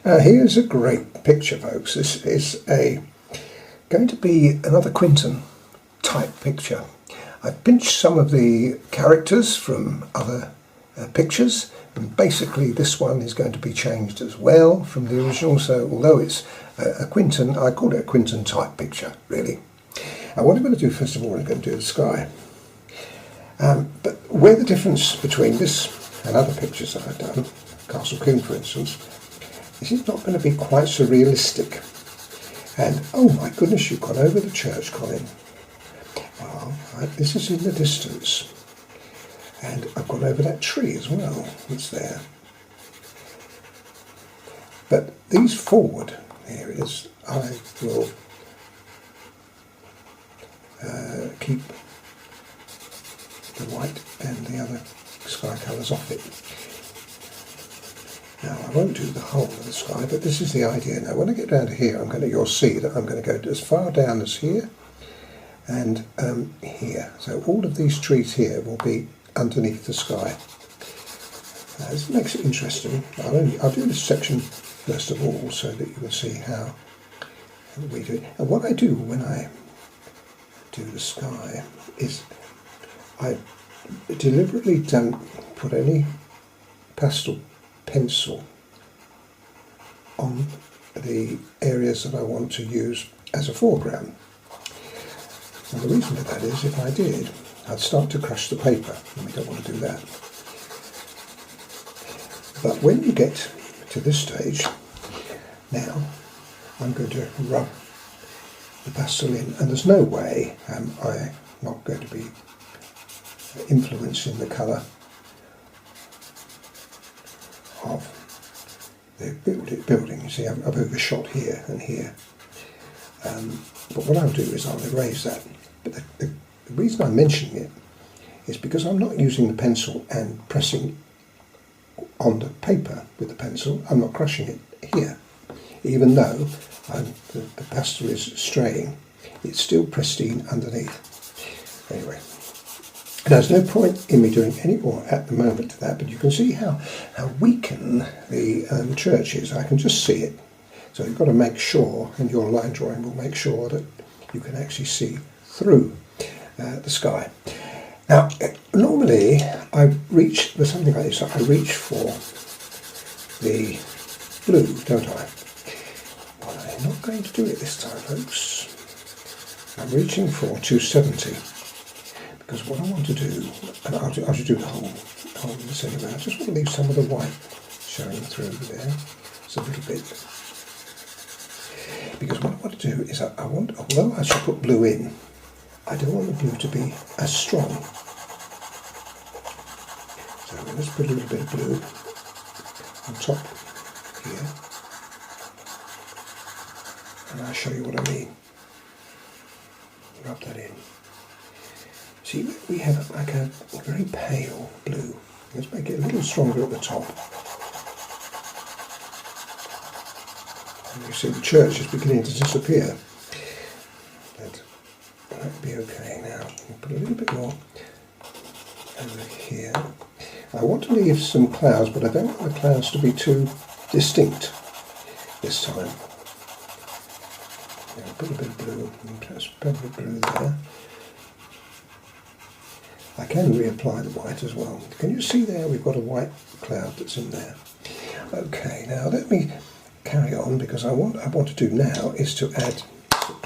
Here's a great picture, folks. This is going to be another Quentin type picture. I've pinched some of the characters from other pictures, and basically this one is going to be changed as well from the original. So although it's a Quentin, I call it a Quentin type picture, really. And what I'm going to do first of all, I'm going to do the sky. But where the difference between this and other pictures that I've done, Castle King for instance, this is not going to be quite so realistic. And oh my goodness, you've gone over the church, Colin. Well, this is in the distance. And I've gone over that tree as well, that's there. But these forward areas, I will keep the white and the other sky colours off it. Now I won't do the whole of the sky, but this is the idea. Now when I get down to here, you'll see that I'm going to go as far down as here and here. So all of these trees here will be underneath the sky. This makes it interesting. I'll do this section first of all so that you can see how we do it. And what I do when I do the sky is I deliberately don't put any pastel pencil on the areas that I want to use as a foreground. And the reason for that is if I did, I'd start to crush the paper, and we don't want to do that. But when you get to this stage, now I'm going to rub the pastel in, and there's no way I'm not going to be influencing the colour of the building. You see, I've overshot here and here. But what I'll do is I'll erase that. But the reason I'm mentioning it is because I'm not using the pencil and pressing on the paper with the pencil. I'm not crushing it here. Even though the pastel is straying, it's still pristine underneath. Anyway. There's no point in me doing any more at the moment to that, but you can see how weakened the church is. I can just see it. So you've got to make sure, and your line drawing will make sure that you can actually see through the sky. Now, normally I reach for something like this. I reach for the blue, don't I? Well, I'm not going to do it this time, folks. I'm reaching for 270. Because what I want to do, and I'll just do the whole this anyway, I just want to leave some of the white showing through there, just a little bit. Because what I want to do is although I should put blue in, I don't want the blue to be as strong. So let's put a little bit of blue on top here, and I'll show you what I mean. Rub that in. See, we have like a very pale blue. Let's make it a little stronger at the top. And you see the church is beginning to disappear. But that'll be okay now. We'll put a little bit more over here. I want to leave some clouds, but I don't want the clouds to be too distinct this time. Yeah, put a bit of blue, and perhaps a bit of blue there. I can reapply the white as well. Can you see there we've got a white cloud that's in there? Okay, now let me carry on, because what I want to do now is to add,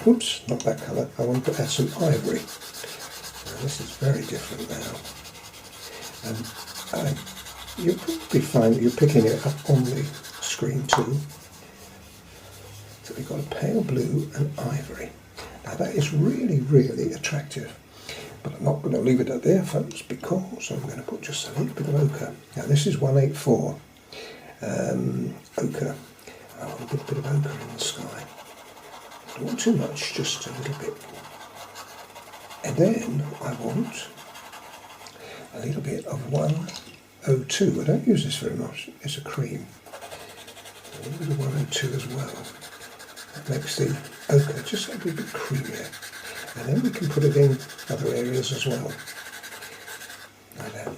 whoops, not that colour, I want to add some ivory. Now this is very different now. And you'll probably find that you're picking it up on the screen too. So we've got a pale blue and ivory. Now that is really, really attractive. But I'm not going to leave it at there, folks, because I'm going to put just a little bit of ochre. Now this is 184 ochre. I want a bit of ochre in the sky. I don't want too much, just a little bit. And then I want a little bit of 102. I don't use this very much. It's a cream. A little bit of 102 as well. That makes the ochre just a little bit creamier. And then we can put it in other areas as well. Like that.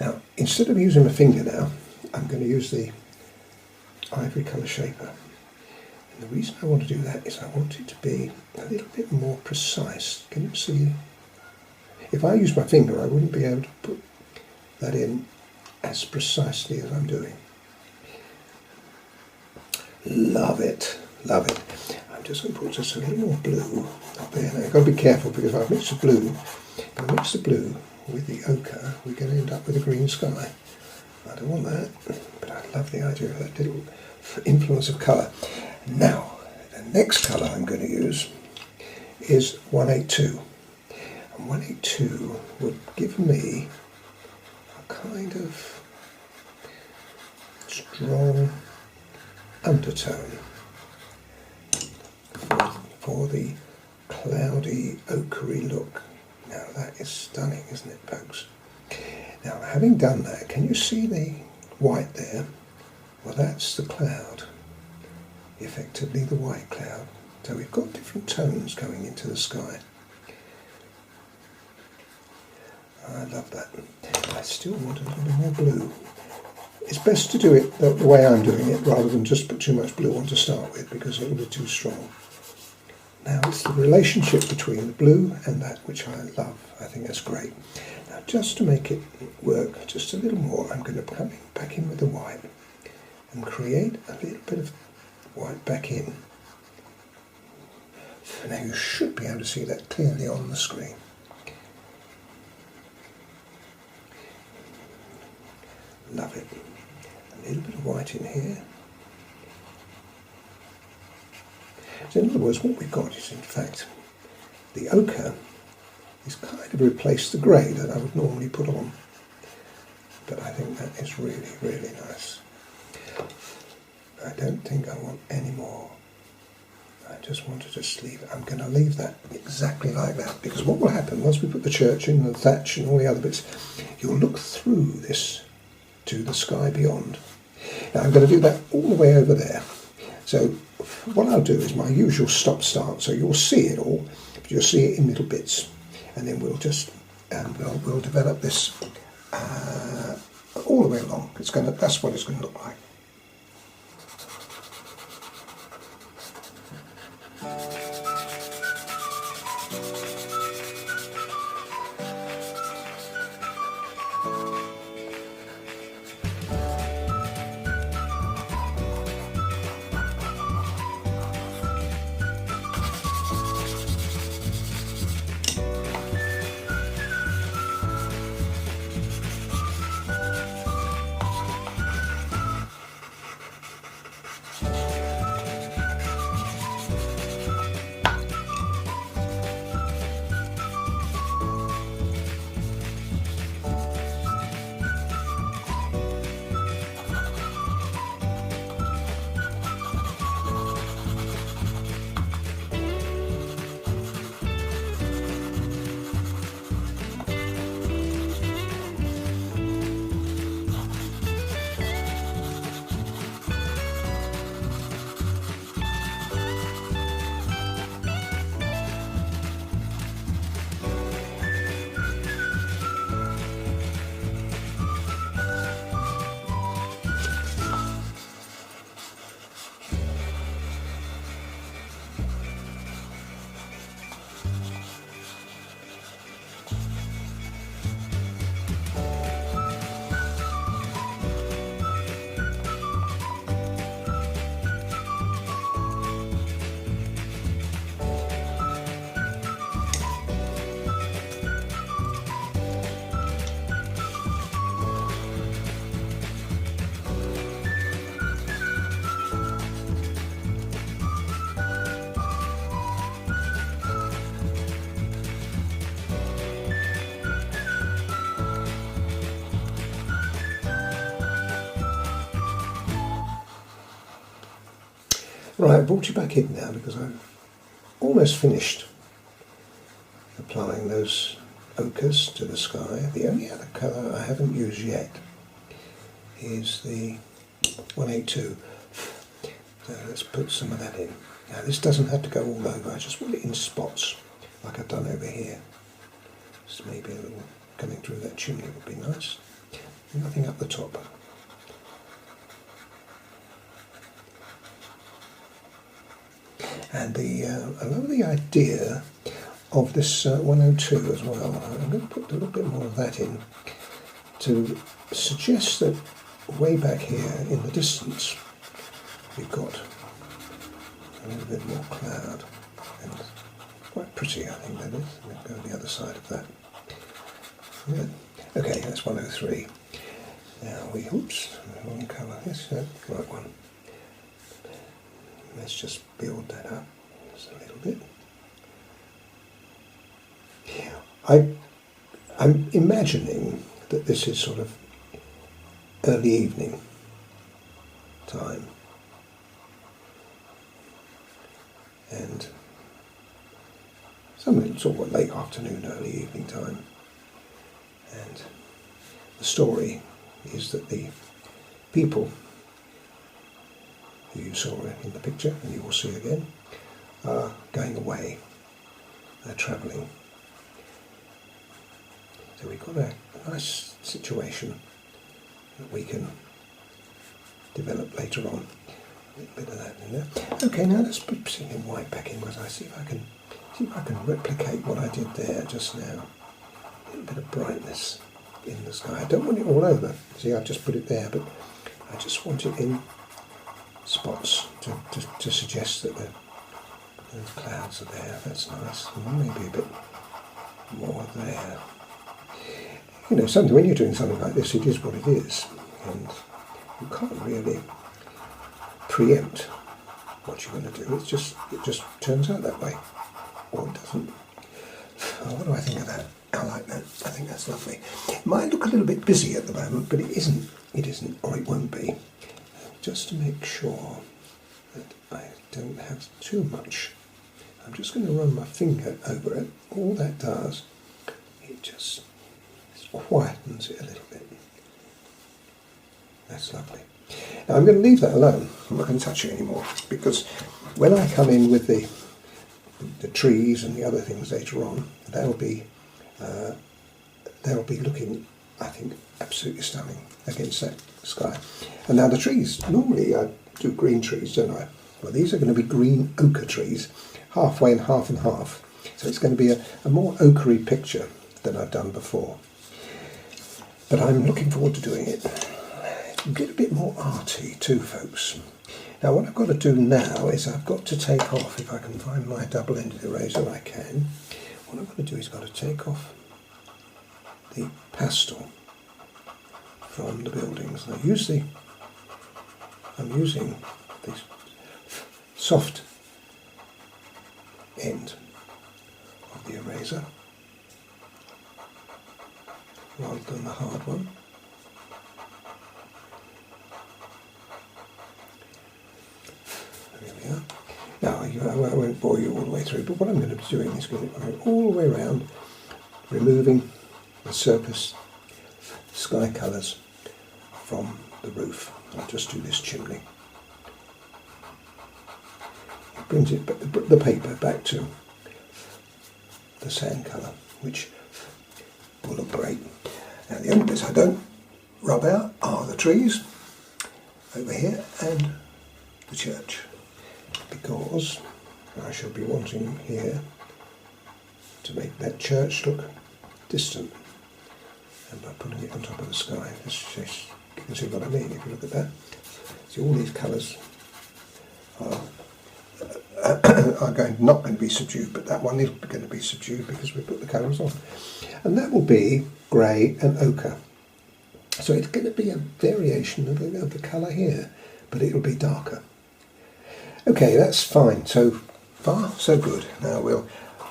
Now, instead of using my finger now, I'm going to use the ivory colour shaper. And the reason I want to do that is I want it to be a little bit more precise. Can you see? If I use my finger, I wouldn't be able to put that in as precisely as I'm doing. Love it, love it. I'm just going to put just a little more blue up there. Now I've got to be careful, because if I mix the blue with the ochre, we're going to end up with a green sky. I don't want that, but I love the idea of that little influence of colour. Now, the next colour I'm going to use is 182. And 182 would give me a kind of strong undertone for the cloudy, ochre look. Now that is stunning, isn't it, folks? Now, having done that, can you see the white there? Well, that's the cloud, effectively the white cloud. So we've got different tones going into the sky. I love that. I still want a little bit more blue. It's best to do it the way I'm doing it, rather than just put too much blue on to start with, because it will be too strong. Now it's the relationship between the blue and that which I love. I think that's great. Now, just to make it work just a little more, I'm going to come back in with the white and create a little bit of white back in. Now you should be able to see that clearly on the screen. Love it. A little bit of white in here. So in other words, what we've got is, in fact, the ochre is kind of replaced the grey that I would normally put on. But I think that is really, really nice. I don't think I want any more. I just want to just leave it. I'm going to leave that exactly like that, because what will happen once we put the church in, the thatch and all the other bits, you'll look through this to the sky beyond. Now I'm going to do that all the way over there. So what I'll do is my usual stop-start, so you'll see it all, but you'll see it in little bits, and then we'll just we'll develop this all the way along. That's what it's going to look like. Right, I've brought you back in now because I've almost finished applying those ochres to the sky. The only other colour I haven't used yet is the 182. So let's put some of that in. Now this doesn't have to go all over, I just want it in spots like I've done over here. Just maybe a little coming through that chimney would be nice. Nothing up the top. And I love the idea of this 102 as well. I'm going to put a little bit more of that in to suggest that way back here in the distance we've got a little bit more cloud, and quite pretty, I think that is. We'll go to the other side of that. Good. Okay, that's 103. Now oops, wrong colour. Yes, the right one. Let's just build that up just a little bit. I'm imagining that this is sort of early evening time, and something sort of late afternoon, early evening time. And the story is that the people who you saw in the picture, and you will see again, are going away. They're travelling. So we've got a nice situation that we can develop later on. A little bit of that in there. Okay, now let's put something in white back in, because I see if I can replicate what I did there just now. A little bit of brightness in the sky. I don't want it all over. See, I've just put it there, but I just want it in spots to suggest that those clouds are there. That's nice. And maybe a bit more there. You know, something when you're doing something like this, it is what it is, and you can't really preempt what you're going to do. It just turns out that way, or it doesn't. Oh, what do I think of that? I like that. I think that's lovely. It might look a little bit busy at the moment, but it isn't. It isn't, or it won't be. Just to make sure that I don't have too much, I'm just going to run my finger over it. All that does, it just quietens it a little bit. That's lovely. Now I'm going to leave that alone. I'm not going to touch it anymore, because when I come in with the trees and the other things later on, they'll be looking, I think, absolutely stunning against that sky. And now the trees, normally I do green trees, don't I? Well, these are going to be green ochre trees, halfway and half and half. So it's going to be a more ochre-y picture than I've done before. But I'm looking forward to doing it. It'll get a bit more arty too, folks. Now what I've got to do now is I've got to take off, if I can find my double-ended eraser, I can. What I've got to do is I've got to take off the pastel from the buildings. And I'm using this soft end of the eraser rather than the hard one. There we are. Now, I won't bore you all the way through, but what I'm going to be doing is going all the way around, removing the surface sky colours from the roof. I'll just do this chimney. It brings it, the paper back to the sand colour, which will look great. Now the only bits I don't rub out are the trees over here and the church, because I shall be wanting here to make that church look distant, and by putting it on top of the sky, you can see what I mean if you look at that. See, all these colours are not going to be subdued, but that one is going to be subdued because we put the colours on. And that will be grey and ochre. So it's going to be a variation of the colour here, but it will be darker. Okay, that's fine. So far, so good. Now what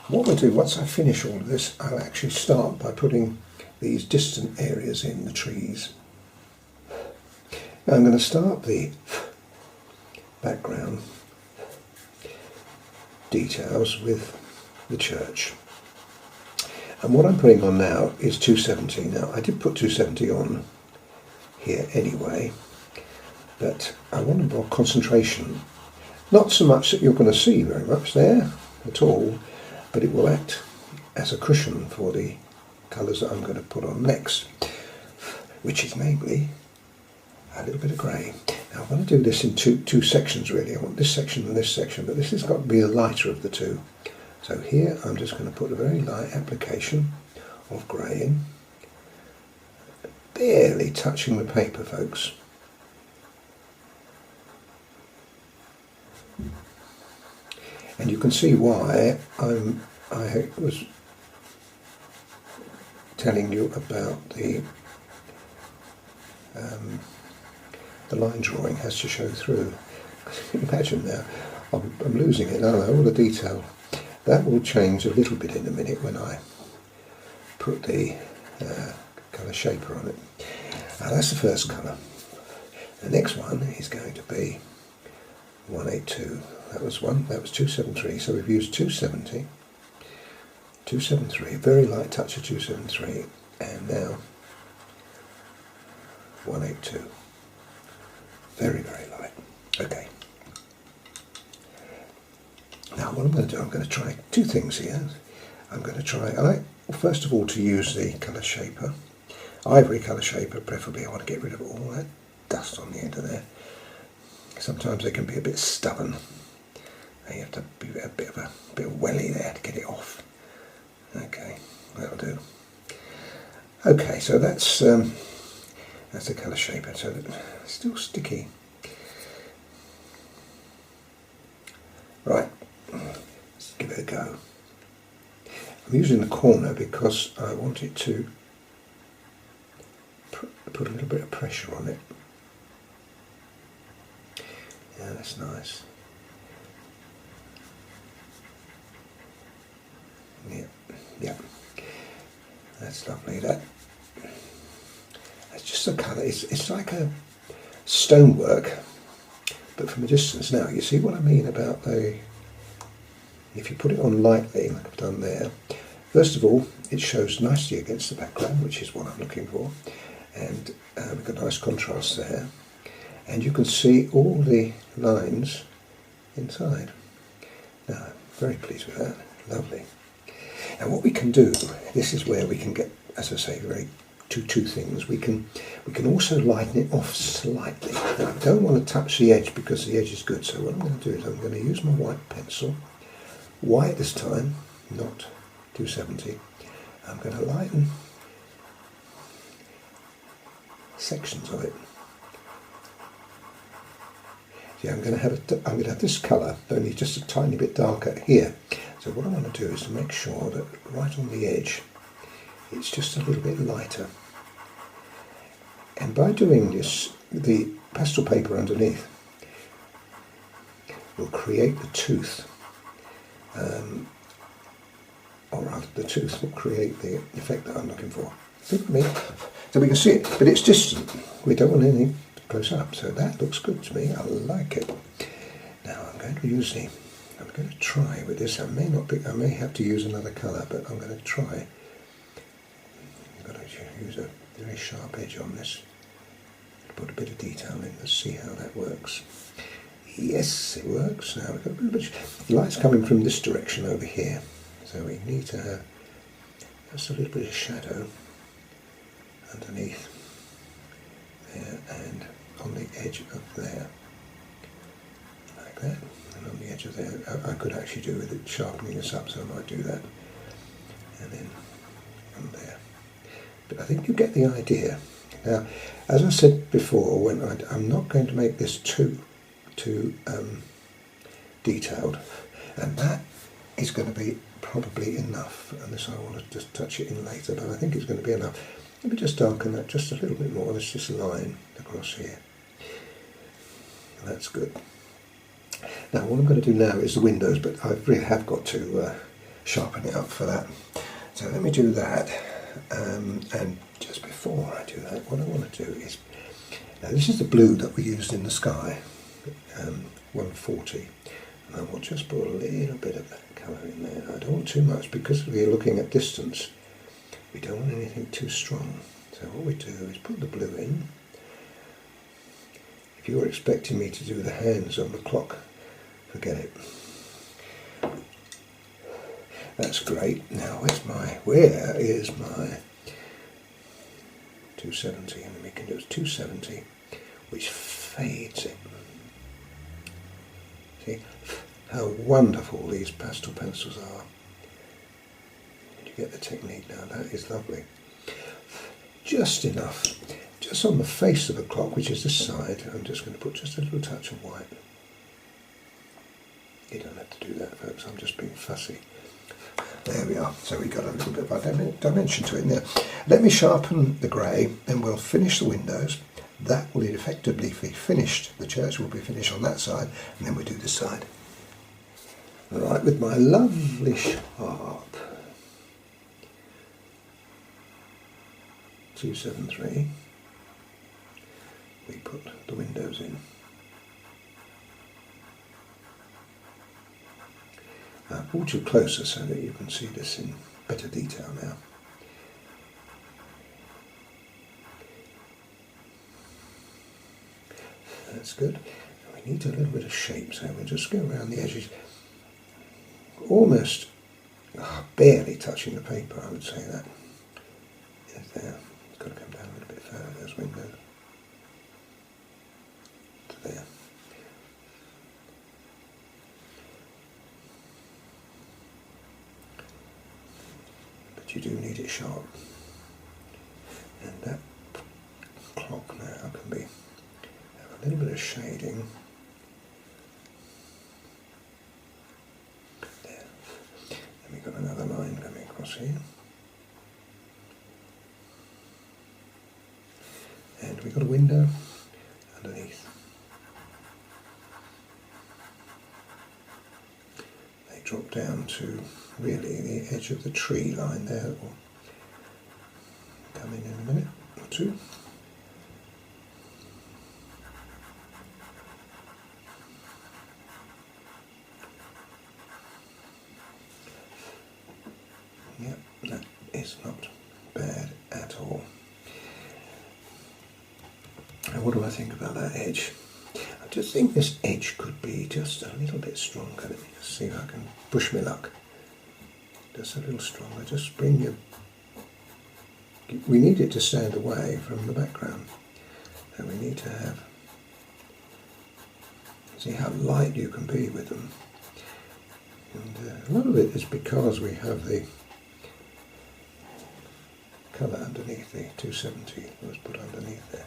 we'll do, once I finish all of this, I'll actually start by putting these distant areas in the trees. Now I'm going to start the background details with the church. And what I'm putting on now is 270. Now I did put 270 on here anyway, but I want more concentration. Not so much that you're going to see very much there at all, but it will act as a cushion for the colours that I'm going to put on next, which is namely a little bit of grey. Now I want to do this in two sections really. I want this section and this section, but this has got to be the lighter of the two. So here I'm just going to put a very light application of grey in, barely touching the paper, folks. And you can see why I was telling you about the line drawing has to show through. Imagine now, I'm losing it, I don't know, all the detail. That will change a little bit in a minute when I put the colour shaper on it. Now that's the first colour. The next one is going to be 182. That was 273, so we've used 270, 273, very light touch of 273, and now 182. Very, very light. Okay. Now what I'm going to do, I'm going to try two things here. I'm going to try, first of all, to use the colour shaper, ivory colour shaper, preferably. I want to get rid of all that dust on the end of there. Sometimes they can be a bit stubborn. You have to be a bit of welly there to get it off. Okay, that'll do. Okay, so that's the colour shaper. So it's still sticky. Right, let's give it a go. I'm using the corner because I want it to put a little bit of pressure on it. Yeah, that's nice. Yeah, that's lovely. That's just the colour. It's like a stonework, but from a distance. Now you see what I mean about if you put it on lightly, like I've done there. First of all, it shows nicely against the background, which is what I'm looking for, and we've got nice contrast there, and you can see all the lines inside. Now, I'm very pleased with that. Lovely. Now what we can do, this is where we can get, as I say, two things. We can also lighten it off slightly. Now I don't want to touch the edge because the edge is good, so what I'm going to do is I'm going to use my white pencil, white this time, not 270. I'm going to lighten sections of it. Yeah, I'm going to have this colour, only just a tiny bit darker here. So what I want to do is to make sure that right on the edge, it's just a little bit lighter. And by doing this, the pastel paper underneath will create the tooth, or rather the tooth will create the effect that I'm looking for. See what I mean? So we can see it, but it's distant. We don't want anything close up, so that looks good to me. I like it. Now I'm going to try with this. I may have to use another colour, but I'm going to try. I've got to use a very sharp edge on this to put a bit of detail in. Let's see how that works. Yes, it works. Now we've got a bit of the light's coming from this direction over here, so we need to have just a little bit of shadow underneath there and on the edge of there, like that. And on the edge of there, I could actually do with it sharpening this up, so I might do that. And then on there. But I think you get the idea. Now, as I said before, I'm not going to make this too detailed, and that is going to be probably enough, unless I want to just touch it in later, but I think it's going to be enough. Let me just darken that just a little bit more. Let's just line across here. And that's good. Now what I'm going to do now is the windows, but I really have got to sharpen it up for that. So let me do that, and just before I do that, what I want to do is, now this is the blue that we used in the sky, 140, and I will just put a little bit of that colour in there. I don't want too much because we're looking at distance. We don't want anything too strong. So what we do is put the blue in. If you were expecting me to do the hands on the clock, forget it. That's great. Now where is my 270? And we can do 270, which fades it. See how wonderful these pastel pencils are. You get the technique now, that is lovely. Just enough, just on the face of the clock, which is this side, I'm just going to put just a little touch of white. You don't have to do that, folks, I'm just being fussy. There we are, so we got a little bit of dimension to it now. Let me sharpen the grey, then we'll finish the windows. That will effectively be finished, the church will be finished on that side, and then we do this side. Right, with my lovely sharp 273, we put the windows in. I've brought you closer so that you can see this in better detail now. That's good. We need a little bit of shape, so we'll just go around the edges, almost barely touching the paper, I would say that. Yes, there. It's got to come down a little bit further, those windows. To there. You do need it sharp, and that clock now can be have a little bit of shading there. Then we've got another line coming across here, and we've got a window underneath. They drop down to really the edge of the tree line there. That will come in a minute or two. Yep, that is not bad at all. And what do I think about that edge? I just think this edge could be just a little bit stronger. Let me just see if I can push my luck. Just a little stronger, just bring your... We need it to stand away from the background. And we need to have... See how light you can be with them. And a lot of it is because we have the colour underneath the 270 that was put underneath there.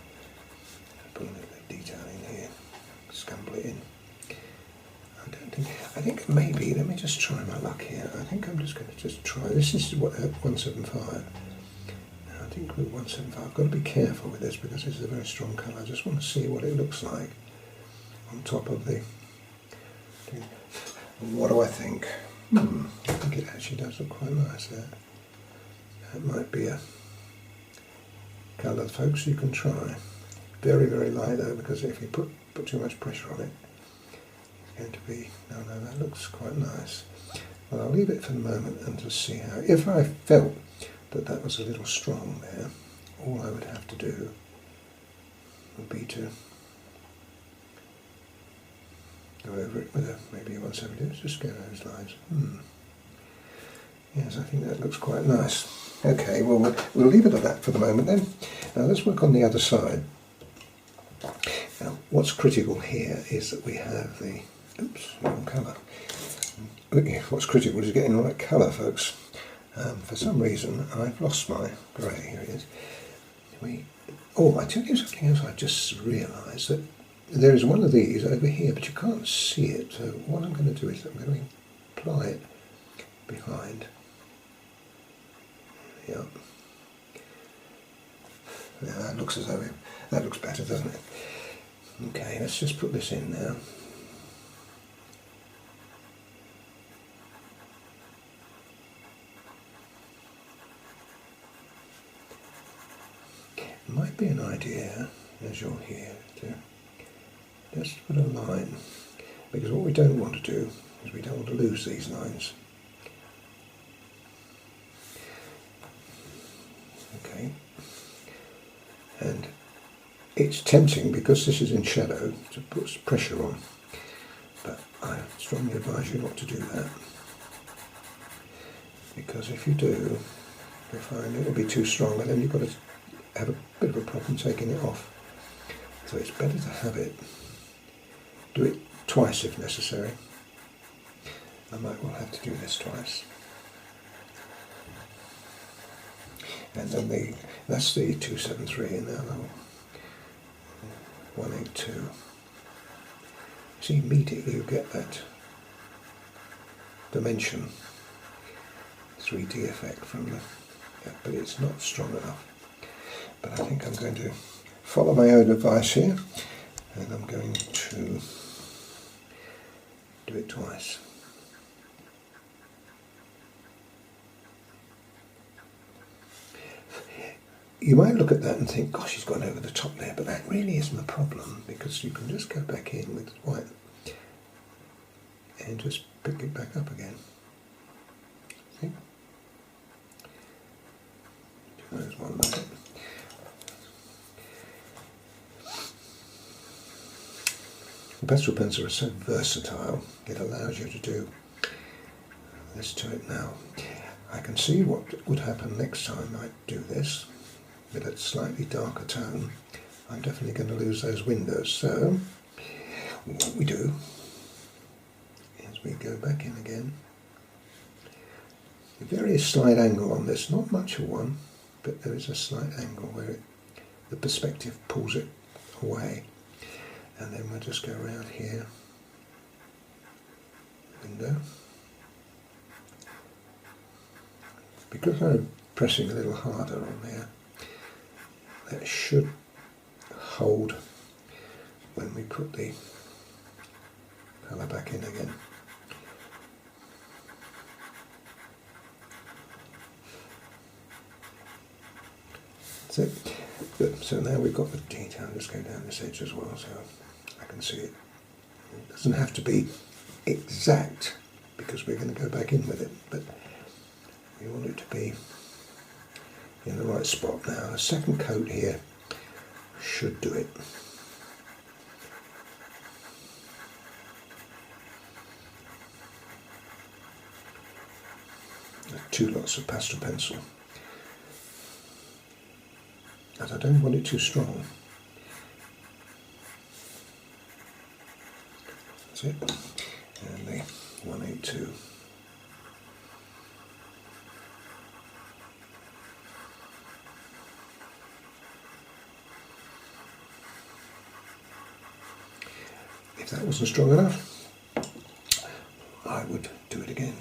Put a little bit of detail in here, scumble it in. I think maybe, let me just try my luck here. I think I'm just going to just try, this is what 175. Now I think with 175, I've got to be careful with this because this is a very strong colour. I just want to see what it looks like on top of the... What do I think? I think it actually does look quite nice there. That might be a colour, folks, you can try. Very, very light though, because if you put too much pressure on it, going to be, no, that looks quite nice. Well, I'll leave it for the moment and just see how, if I felt that that was a little strong there, all I would have to do would be to go over it with maybe a 170, let's just go those lines. Yes, I think that looks quite nice. Okay, well, we'll leave it at that for the moment then. Now let's work on the other side. Now, what's critical here is that we have the wrong colour. What's critical is getting the right colour, folks. For some reason, I've lost my grey. Here it is. I tell you something else. I just realised that there is one of these over here, but you can't see it. So what I'm going to do is I'm going to apply it behind. Yep. Yeah, that looks as though that looks better, doesn't it? Okay, let's just put this in now. It might be an idea, as you're here, to just put a line, because what we don't want to do is we don't want to lose these lines. Okay, and it's tempting, because this is in shadow, to put pressure on, but I strongly advise you not to do that, because if you do, you'll find it will be too strong and then you've got to have a bit of a problem taking it off. So it's better to have it, do it twice if necessary. I might well have to do this twice. And then that's the 273 and now the 182. See, immediately you get that dimension 3D effect from the, but it's not strong enough. But I think I'm going to follow my own advice here, and I'm going to do it twice. You might look at that and think, gosh, he's gone over the top there, but that really isn't a problem, because you can just go back in with white and just pick it back up again. See? There's one there. The pastel pens are so versatile, it allows you to do this to it now. I can see what would happen next time I do this with a slightly darker tone. I'm definitely going to lose those windows, so what we do is we go back in again. There is a slight angle on this, not much of one, but there is a slight angle where the perspective pulls it away. And then we'll just go around here, window. Because I'm pressing a little harder on there, that should hold when we put the colour back in again. That's it. Good. So now we've got the detail. Let's go down this edge as well so I can see it. It doesn't have to be exact because we're going to go back in with it, but we want it to be in the right spot now. A second coat here should do it. Two lots of pastel pencil. And I don't want it too strong. That's it. And the 182. If that wasn't strong enough, I would do it again.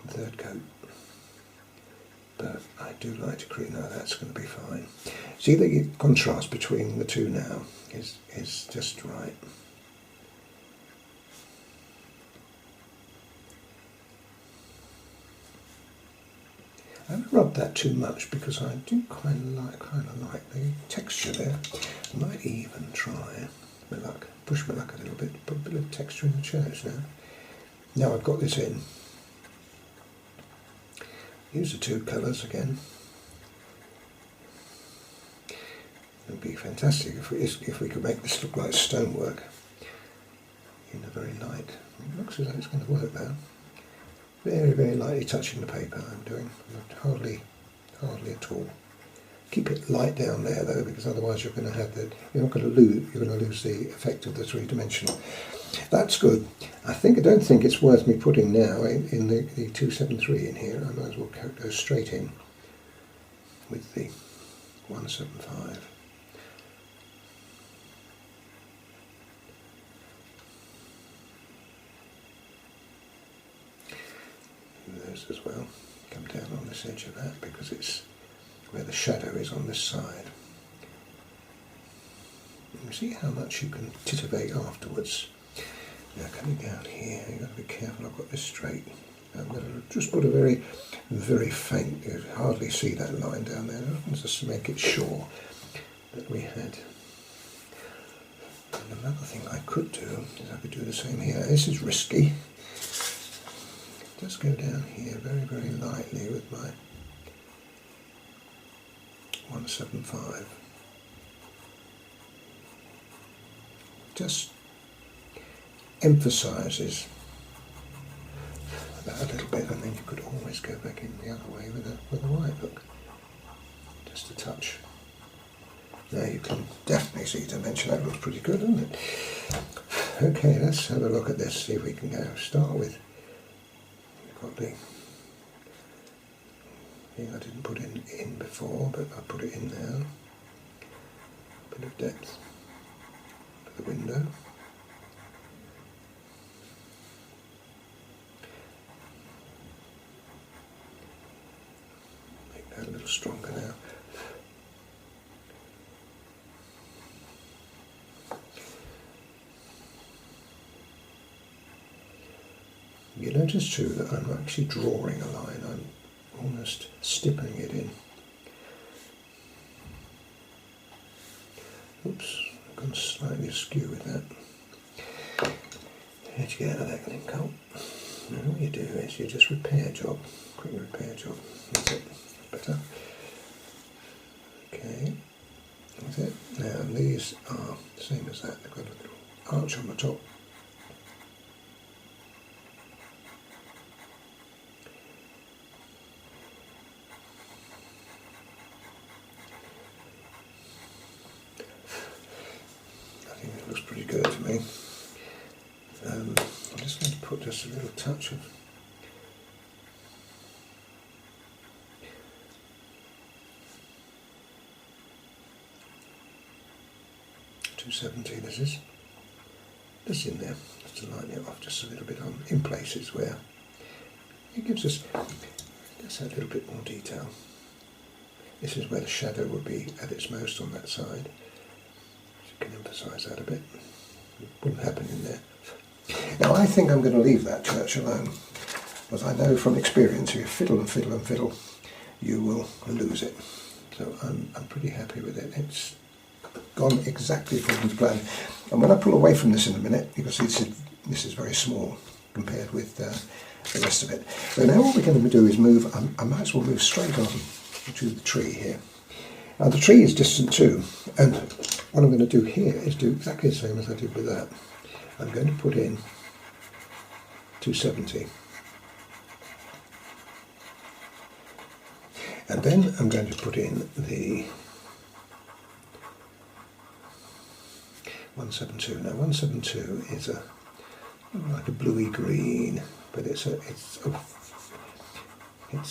Third coat. But I do like to create, no, that's going to be fine. See, the contrast between the two now is just right. I haven't rubbed that too much because I do kind of like the texture there. I might even try my luck, push my luck a little bit, put a bit of texture in the church now. Now I've got this in. Use the two colours again. It would be fantastic if we could make this look like stonework in a very light. It looks as though it's going to work now. Very, very lightly touching the paper I'm doing, hardly at all. Keep it light down there though, because otherwise you're going to lose the effect of the three-dimensional. That's good. I don't think it's worth me putting now in the 273 in here. I might as well go straight in with the 175. Those as well. Come down on this edge of that because it's where the shadow is on this side. You see how much you can titivate afterwards. Now coming down here, you've got to be careful. I've got this straight. I'm going to just put a very, very faint. You can hardly see that line down there. Just to make it sure that we had. And another thing I could do is I could do the same here. This is risky. Just go down here very, very lightly with my 175. Just emphasises that a little bit, and then you could always go back in the other way with a white look. Just a touch. Now you can definitely see dimension. That looks pretty good, doesn't it? Okay, let's have a look at this, see if we can go. Start with, we've got the thing I didn't put in before, but I'll put it in now. Bit of depth for the window. Make that a little stronger now. You notice too that I'm actually drawing a line, I'm almost stippling it in. Oops, I've gone slightly askew with that. How'd you get out of that thing, Cole? Now all you do is you just repair job, quick repair job. That's it, better. Okay, that's it. Now these are the same as that, they've got a little arch on the top. Pretty good to me. I'm just going to put just a little touch of .270. This is just in there, just to line it off just a little bit on in places where it gives us just a little bit more detail. This is where the shadow would be at its most on that side. Can emphasise that a bit. It wouldn't happen in there. Now I think I'm going to leave that church alone, because I know from experience if you fiddle and fiddle and fiddle, you will lose it. So I'm pretty happy with it. It's gone exactly according to plan. And when I pull away from this in a minute, you can see this is very small compared with the rest of it. So now what we're going to do is move. I might as well move straight on to the tree here. Now the tree is distant too, and what I'm going to do here is do exactly the same as I did with that. I'm going to put in 270. And then I'm going to put in the 172. Now 172 is like a bluey green, but it's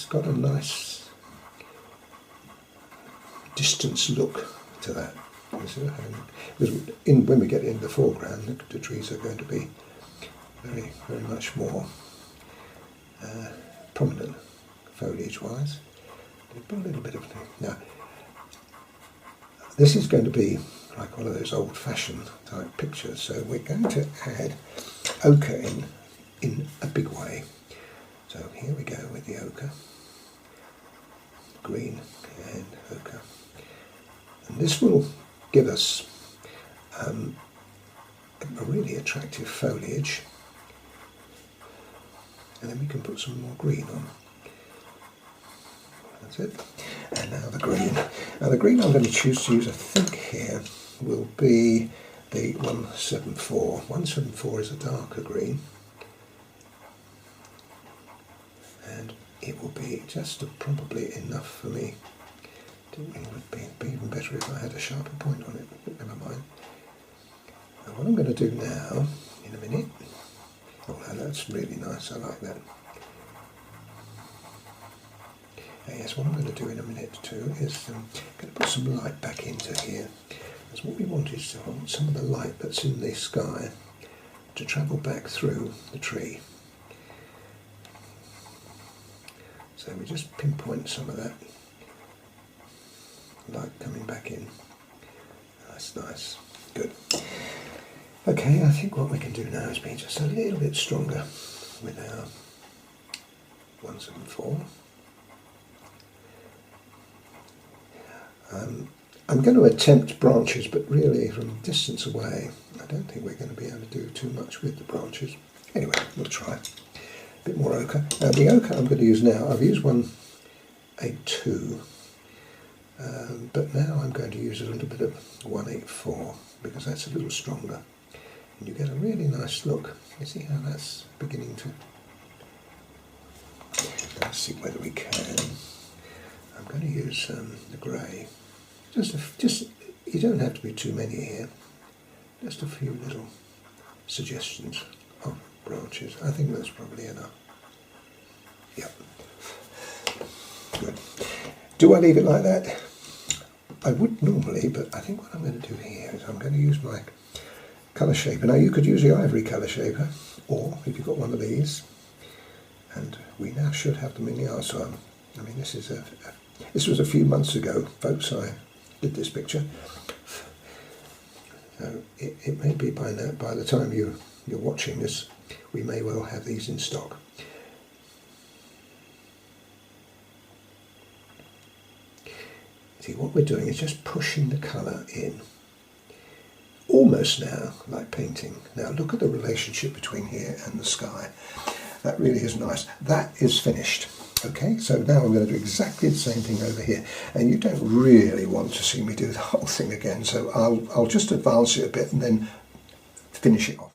got a nice distance look to that. Because when we get in the foreground, the trees are going to be very, very much more prominent foliage-wise. A little bit of now. This is going to be like one of those old-fashioned type pictures, so we're going to add ochre in a big way. So here we go with the ochre, green and ochre. And this will give us a really attractive foliage, and then we can put some more green on. That's it. And now the green. Now the green I'm going to choose to use, I think here, will be the 174. 174 is a darker green, and it will be just probably enough for me. It would be even better if I had a sharper point on it, but never mind. Now what I'm going to do now, in a minute, oh no, that's really nice, I like that. Yes, what I'm going to do in a minute too is going to put some light back into here. Because what we want is to want some of the light that's in the sky to travel back through the tree. So we just pinpoint some of that light coming back in. That's nice. Good. Okay, I think what we can do now is be just a little bit stronger with our 174. I'm going to attempt branches, but really from distance away, I don't think we're going to be able to do too much with the branches. Anyway, we'll try. A bit more ochre. Now the ochre I'm going to use now, I've used 182. But now I'm going to use a little bit of 184 because that's a little stronger, and you get a really nice look. You see how that's beginning to. Let's see whether we can. I'm going to use the grey, just you don't have to be too many here. Just a few little suggestions of branches. I think that's probably enough. Yep. Good. Do I leave it like that? I would normally, but I think what I'm going to do here is I'm going to use my colour shaper. Now you could use the ivory colour shaper, or if you've got one of these, and we now should have them in the art. So I mean, this was a few months ago, folks. I did this picture. So it may be by now, by the time you're watching this, we may well have these in stock. See, what we're doing is just pushing the colour in, almost now like painting. Now look at the relationship between here and the sky. That really is nice. That is finished. Okay, so now I'm going to do exactly the same thing over here, and you don't really want to see me do the whole thing again, so I'll just advance it a bit and then finish it off.